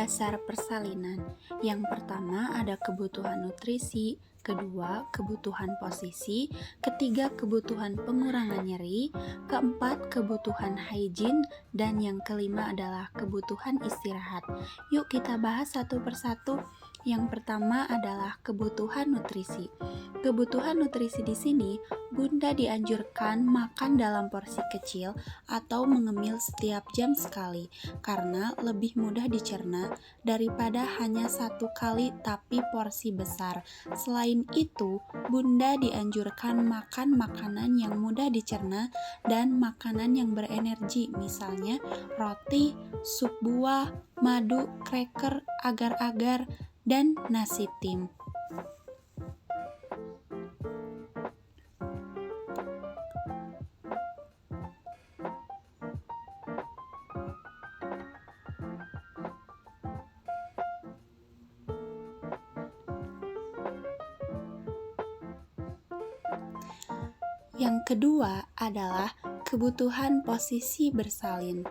dasar persalinan. Yang pertama ada kebutuhan nutrisi, kedua kebutuhan posisi, ketiga kebutuhan pengurangan nyeri, keempat kebutuhan hygiene, dan yang kelima adalah kebutuhan istirahat. Yuk kita bahas satu persatu. Yang pertama adalah kebutuhan nutrisi. Kebutuhan nutrisi di sini, Bunda dianjurkan makan dalam porsi kecil atau mengemil setiap jam sekali karena lebih mudah dicerna daripada hanya satu kali tapi porsi besar. Selain itu, Bunda dianjurkan makan makanan yang mudah dicerna dan makanan yang berenergi, misalnya roti, sup buah, madu, cracker, agar-agar, dan nasi tim. Yang kedua adalah kebutuhan posisi bersalin.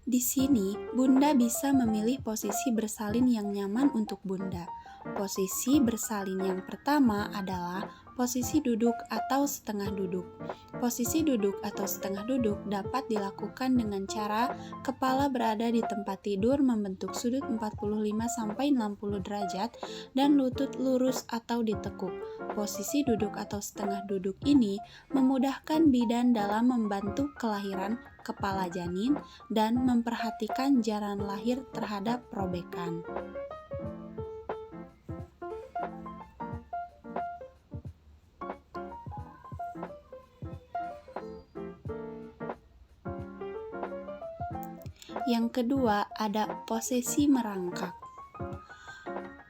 Di sini, Bunda bisa memilih posisi bersalin yang nyaman untuk Bunda. Posisi bersalin yang pertama adalah posisi duduk atau setengah duduk. Posisi duduk atau setengah duduk dapat dilakukan dengan cara kepala berada di tempat tidur membentuk sudut 45-60 derajat dan lutut lurus atau ditekuk. Posisi duduk atau setengah duduk ini memudahkan bidan dalam membantu kelahiran kepala janin dan memperhatikan jalan lahir terhadap robekan. Yang kedua ada posisi merangkak.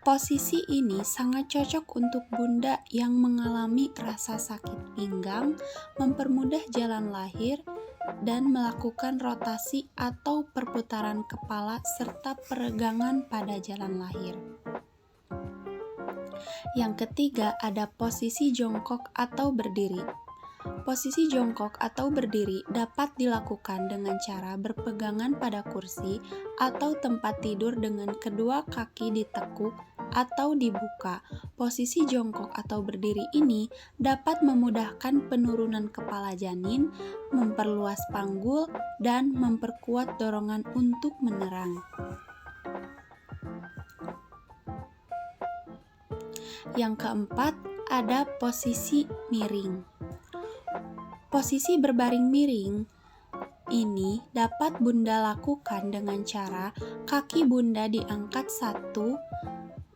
Posisi ini sangat cocok untuk Bunda yang mengalami rasa sakit pinggang, mempermudah jalan lahir, dan melakukan rotasi atau perputaran kepala serta peregangan pada jalan lahir. Yang ketiga ada posisi jongkok atau berdiri. Posisi jongkok atau berdiri dapat dilakukan dengan cara berpegangan pada kursi atau tempat tidur dengan kedua kaki ditekuk atau dibuka. Posisi jongkok atau berdiri ini dapat memudahkan penurunan kepala janin, memperluas panggul, dan memperkuat dorongan untuk menerang. Yang keempat ada posisi miring. Posisi berbaring miring ini dapat Bunda lakukan dengan cara kaki Bunda diangkat satu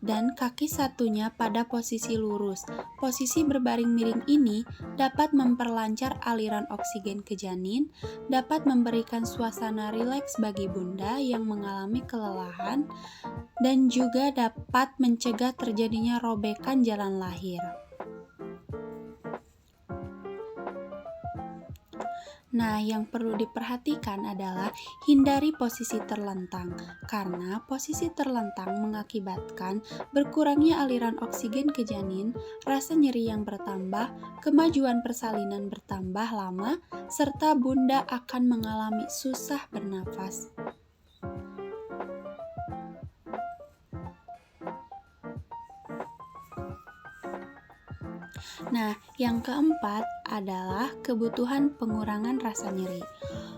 dan kaki satunya pada posisi lurus. Posisi berbaring miring ini dapat memperlancar aliran oksigen ke janin, dapat memberikan suasana rileks bagi Bunda yang mengalami kelelahan, dan juga dapat mencegah terjadinya robekan jalan lahir. Nah, yang perlu diperhatikan adalah hindari posisi terlentang, karena posisi terlentang mengakibatkan berkurangnya aliran oksigen ke janin, rasa nyeri yang bertambah, kemajuan persalinan bertambah lama, serta Bunda akan mengalami susah bernafas. Nah, yang keempat adalah kebutuhan pengurangan rasa nyeri.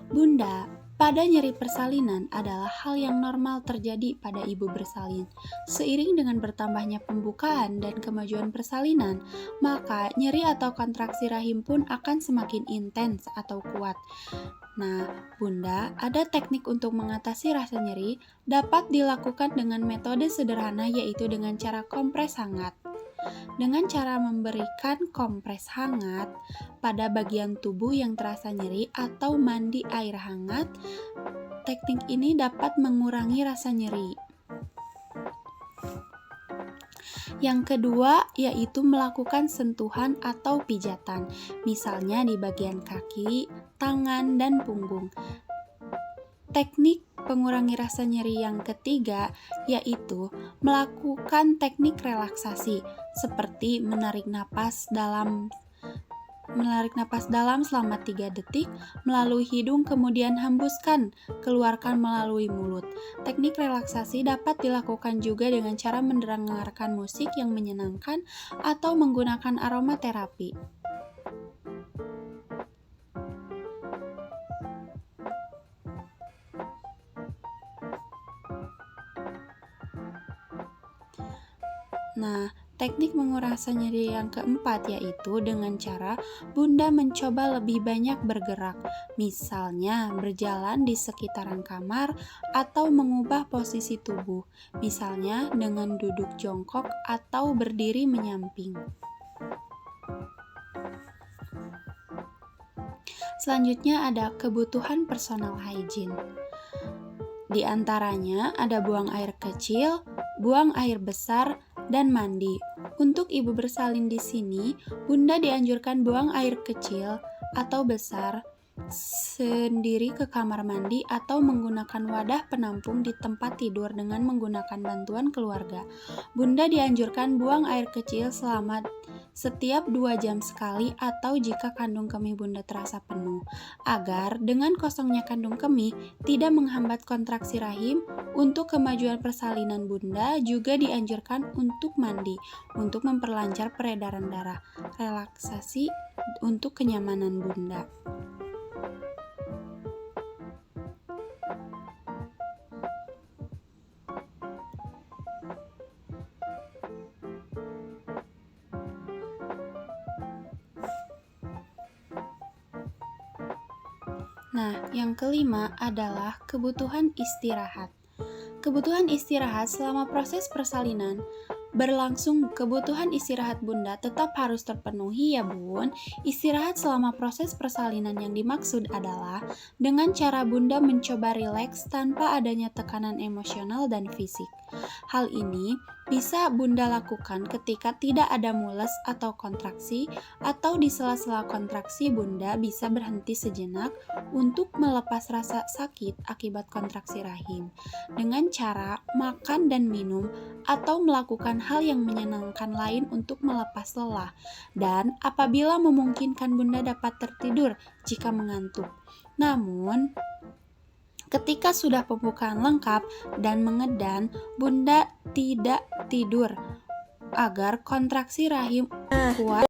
Bunda, pada nyeri persalinan adalah hal yang normal terjadi pada ibu bersalin. Seiring dengan bertambahnya pembukaan dan kemajuan persalinan, maka nyeri atau kontraksi rahim pun akan semakin intens atau kuat. Nah, Bunda, ada teknik untuk mengatasi rasa nyeri dapat dilakukan dengan metode sederhana yaitu dengan cara kompres hangat. Dengan cara memberikan kompres hangat pada bagian tubuh yang terasa nyeri atau mandi air hangat, teknik ini dapat mengurangi rasa nyeri. Yang kedua yaitu melakukan sentuhan atau pijatan, misalnya di bagian kaki, tangan, dan punggung. Teknik pengurangi rasa nyeri yang ketiga yaitu melakukan teknik relaksasi seperti menarik napas dalam Menarik napas dalam selama 3 detik melalui hidung, kemudian hembuskan, keluarkan melalui mulut. Teknik relaksasi dapat dilakukan juga dengan cara mendengarkan musik yang menyenangkan atau menggunakan aromaterapi. Nah, teknik mengurangi rasa nyeri yang keempat yaitu dengan cara Bunda mencoba lebih banyak bergerak, misalnya berjalan di sekitaran kamar atau mengubah posisi tubuh, misalnya dengan duduk jongkok atau berdiri menyamping. Selanjutnya ada kebutuhan personal hygiene. Di antaranya ada buang air kecil, buang air besar, dan mandi. Untuk ibu bersalin di sini, Bunda dianjurkan buang air kecil atau besar sendiri ke kamar mandi atau menggunakan wadah penampung di tempat tidur dengan menggunakan bantuan keluarga. Bunda dianjurkan buang air kecil selama setiap 2 jam sekali atau jika kandung kemih Bunda terasa penuh, agar dengan kosongnya kandung kemih tidak menghambat kontraksi rahim. Untuk kemajuan persalinan Bunda juga dianjurkan untuk mandi untuk memperlancar peredaran darah. Relaksasi untuk kenyamanan Bunda. Nah, yang kelima adalah kebutuhan istirahat. Kebutuhan istirahat selama proses persalinan berlangsung. Kebutuhan istirahat Bunda tetap harus terpenuhi ya Bun. Istirahat selama proses persalinan yang dimaksud adalah dengan cara Bunda mencoba rileks tanpa adanya tekanan emosional dan fisik. Hal ini bisa Bunda lakukan ketika tidak ada mules atau kontraksi, atau di sela-sela kontraksi Bunda bisa berhenti sejenak untuk melepas rasa sakit akibat kontraksi rahim dengan cara makan dan minum atau melakukan hal yang menyenangkan lain untuk melepas lelah. Dan apabila memungkinkan Bunda dapat tertidur jika mengantuk. Namun, ketika sudah pembukaan lengkap dan mengedan, Bunda tidak tidur agar kontraksi rahim kuat